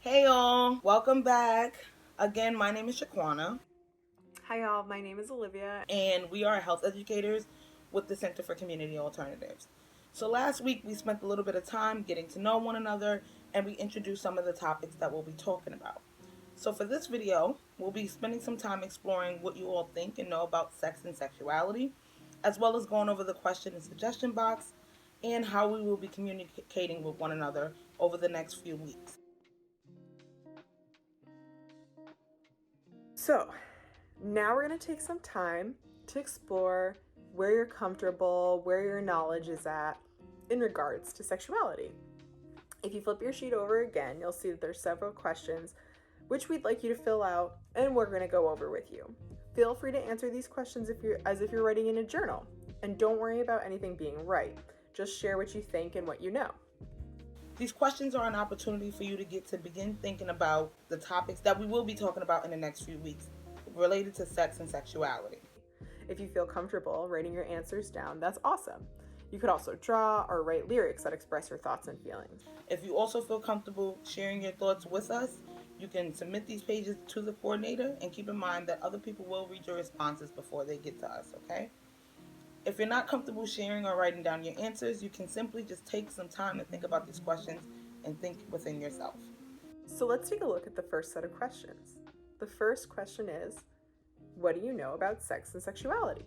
Hey y'all, welcome back. Again, my name is Shaquana, Hi, y'all. My name is Olivia. and we are health educators with the Center for Community Alternatives. So, last week we spent a little bit of time getting to know one another and we introduced some of the topics that we'll be talking about. So, for this video, we'll be spending some time exploring what you all think and know about sex and sexuality, as well as going over the question and suggestion box and how we will be communicating with one another over the next few weeks. So, now we're going to take some time to explore where you're comfortable, where your knowledge is at in regards to sexuality. If you flip your sheet over again, you'll see that there's several questions which we'd like you to fill out and we're going to go over with you. Feel free to answer these questions as if you're writing in a journal, and don't worry about anything being right. Just share what you think and what you know. These questions are an opportunity for you to get to begin thinking about the topics that we will be talking about in the next few weeks related to sex and sexuality. If you feel comfortable writing your answers down, that's awesome. You could also draw or write lyrics that express your thoughts and feelings. If you also feel comfortable sharing your thoughts with us, you can submit these pages to the coordinator, and keep in mind that other people will read your responses before they get to us, okay? If you're not comfortable sharing or writing down your answers, you can simply just take some time to think about these questions and think within yourself. So let's take a look at the first set of questions. The first question is, what do you know about sex and sexuality?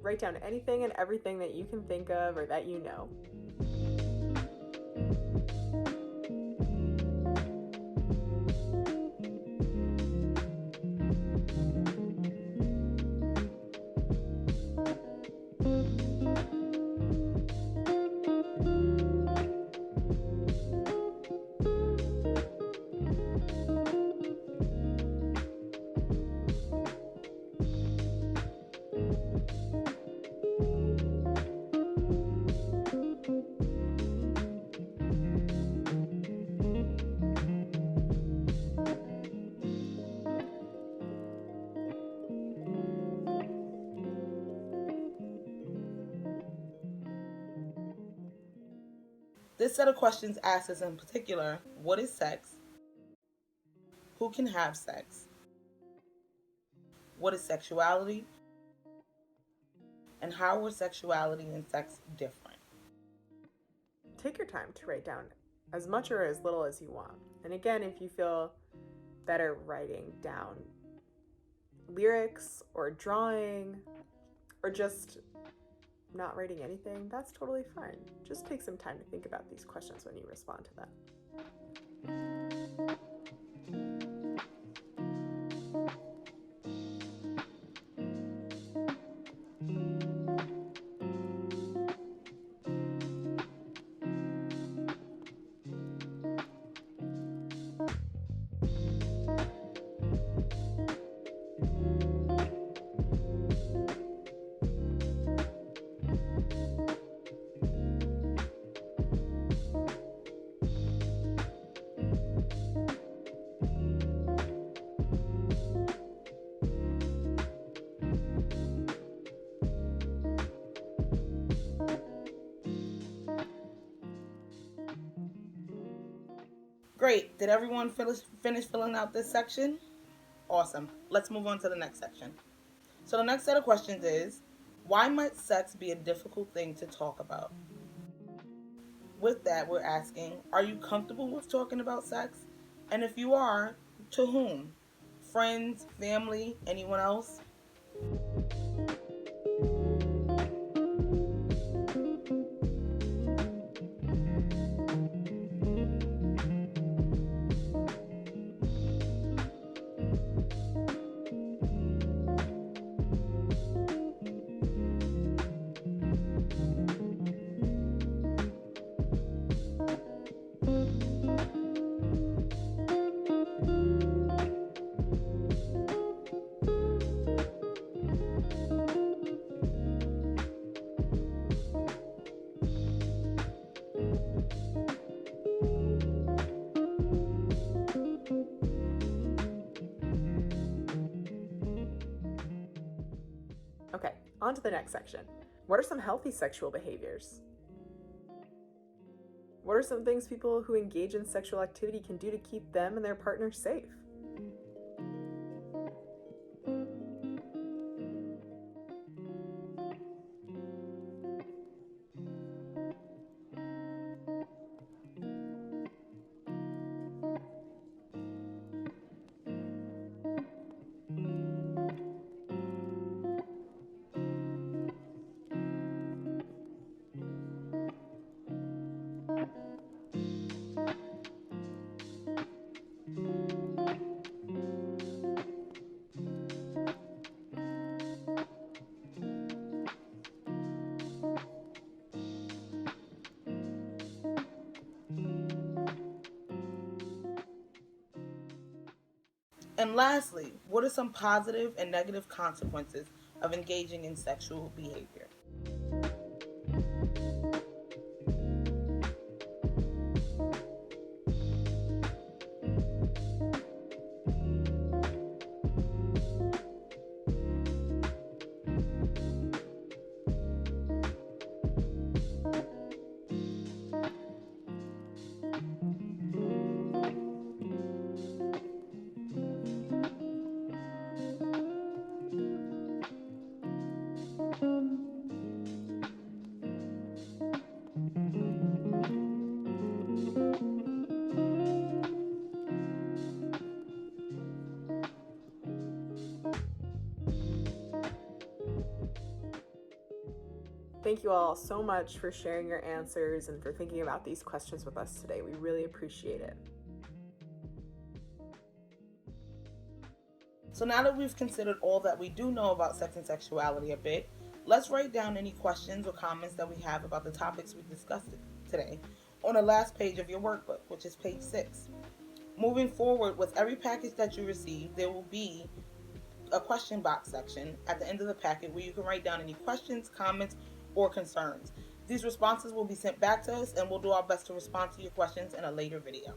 Write down anything and everything that you can think of or that you know. This set of questions asks us in particular, what is sex? Who can have sex? What is sexuality? And how are sexuality and sex different? Take your time to write down as much or as little as you want. And again, if you feel better writing down lyrics or drawing or just not writing anything, that's totally fine. Just take some time to think about these questions when you respond to them. Great. Did everyone finish filling out this section? Awesome. Let's move on to the next section. So the next set of questions is, why might sex be a difficult thing to talk about? With that, we're asking, are you comfortable with talking about sex? And if you are, to whom? Friends, family, anyone else? Okay, on to the next section. What are some healthy sexual behaviors? What are some things people who engage in sexual activity can do to keep them and their partner safe? And lastly, what are some positive and negative consequences of engaging in sexual behavior? Thank you all so much for sharing your answers and for thinking about these questions with us today. We really appreciate it. So now that we've considered all that we do know about sex and sexuality a bit, let's write down any questions or comments that we have about the topics we discussed today on the last page of your workbook, which is page 6. Moving forward, with every package that you receive, there will be a question box section at the end of the packet where you can write down any questions, comments, or concerns. These responses will be sent back to us and we'll do our best to respond to your questions in a later video.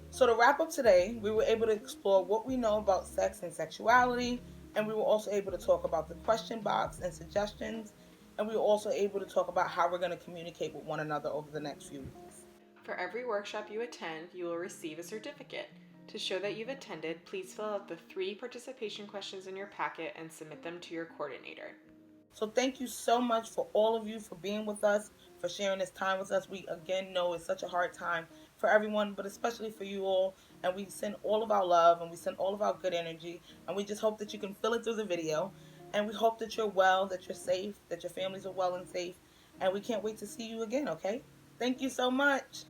So to wrap up today, we were able to explore what we know about sex and sexuality, and we were also able to talk about the question box and suggestions, and we were also able to talk about how we're going to communicate with one another over the next few weeks. For every workshop you attend, you will receive a certificate. To show that you've attended, please fill out the 3 participation questions in your packet and submit them to your coordinator. So thank you so much for all of you for being with us, for sharing this time with us. We again know it's such a hard time for everyone, but especially for you all. And we send all of our love and we send all of our good energy. And we just hope that you can feel it through the video. And we hope that you're well, that you're safe, that your families are well and safe. And we can't wait to see you again, okay? Thank you so much.